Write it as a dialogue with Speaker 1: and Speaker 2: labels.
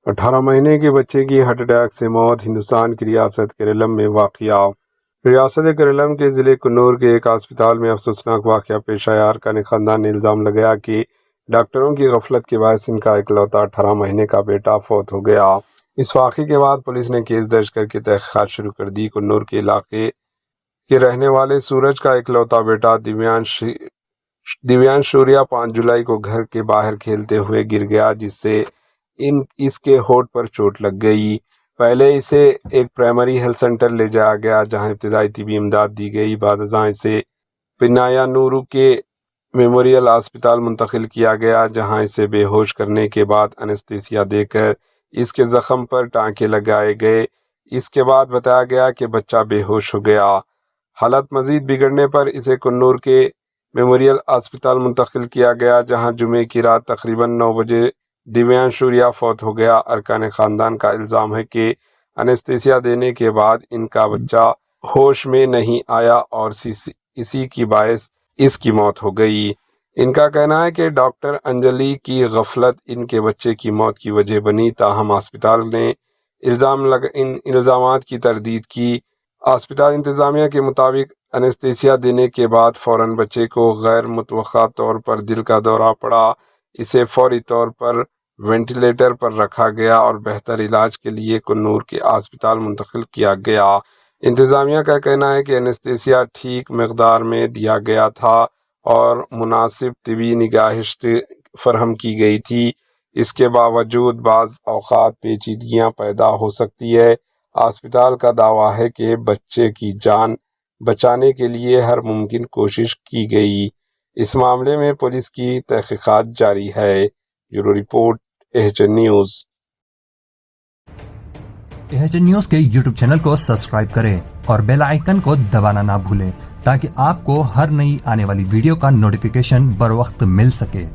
Speaker 1: 18 مہینے کے بچے کی ہارٹ اٹیک سے موت۔ ہندوستان کی ریاست کیرالم میں واقعہ۔ ریاست کیرالم کے ضلع کنور کے ایک ہسپتال میں افسوسناک واقعہ پیش آیا۔ ارکان خاندان نے الزام لگایا کہ ڈاکٹروں کی غفلت کے باعث ان کا اکلوتا 18 مہینے کا بیٹا فوت ہو گیا۔ اس واقعے کے بعد پولیس نے کیس درج کر کے تحقیقات شروع کر دی۔ کنور کے علاقے کے رہنے والے سورج کا اکلوتا بیٹا دیویانش شوریہ 5 جولائی کو گھر کے باہر کھیلتے ہوئے گر گیا، جس سے اس کے ہونٹ پر چوٹ لگ گئی۔ پہلے اسے ایک پرائمری ہیلتھ سینٹر لے جایا گیا، جہاں ابتدائی طبی امداد دی گئی۔ بعد ازاں اسے پنایا-نورو کے میموریل ہسپتال منتقل کیا گیا، جہاں اسے بے ہوش کرنے کے بعد انستھیسیا دے کر اس کے زخم پر ٹانکے لگائے گئے۔ اس کے بعد بتایا گیا کہ بچہ بے ہوش ہو گیا۔ حالت مزید بگڑنے پر اسے کنور کے میموریل ہسپتال منتقل کیا گیا، جہاں جمعے کی رات تقریباً 9 بجے دیویانش شوریہ فوت ہو گیا۔ ارکان خاندان کا الزام ہے کہ انستھیسیا دینے کے بعد ان کا بچہ ہوش میں نہیں آیا اور اسی کی باعث اس کی موت ہو گئی۔ ان کا کہنا ہے کہ ڈاکٹر انجلی کی غفلت ان کے بچے کی موت کی وجہ بنی، تاہم ہسپتال نے ان الزامات کی تردید کی۔ ہسپتال انتظامیہ کے مطابق انستھیسیا دینے کے بعد فوراً بچے کو غیر متوقع طور پر دل کا دورہ پڑا۔ اسے فوری طور پر وینٹیلیٹر پر رکھا گیا اور بہتر علاج کے لیے کنور کے ہسپتال منتقل کیا گیا۔ انتظامیہ کا کہنا ہے کہ انستھیسیا ٹھیک مقدار میں دیا گیا تھا اور مناسب طبی نگہداشت فراہم کی گئی تھی۔ اس کے باوجود بعض اوقات پیچیدگیاں پیدا ہو سکتی ہے۔ ہسپتال کا دعویٰ ہے کہ بچے کی جان بچانے کے لیے ہر ممکن کوشش کی گئی۔ اس معاملے میں پولیس کی تحقیقات جاری ہے۔ بیورو رپورٹ، ایچین نیوز۔
Speaker 2: ایچین نیوز کے یوٹیوب چینل کو سبسکرائب کریں اور بیل آئیکن کو دبانا نہ بھولیں تاکہ آپ کو ہر نئی آنے والی ویڈیو کا نوٹیفیکیشن بر وقت مل سکے۔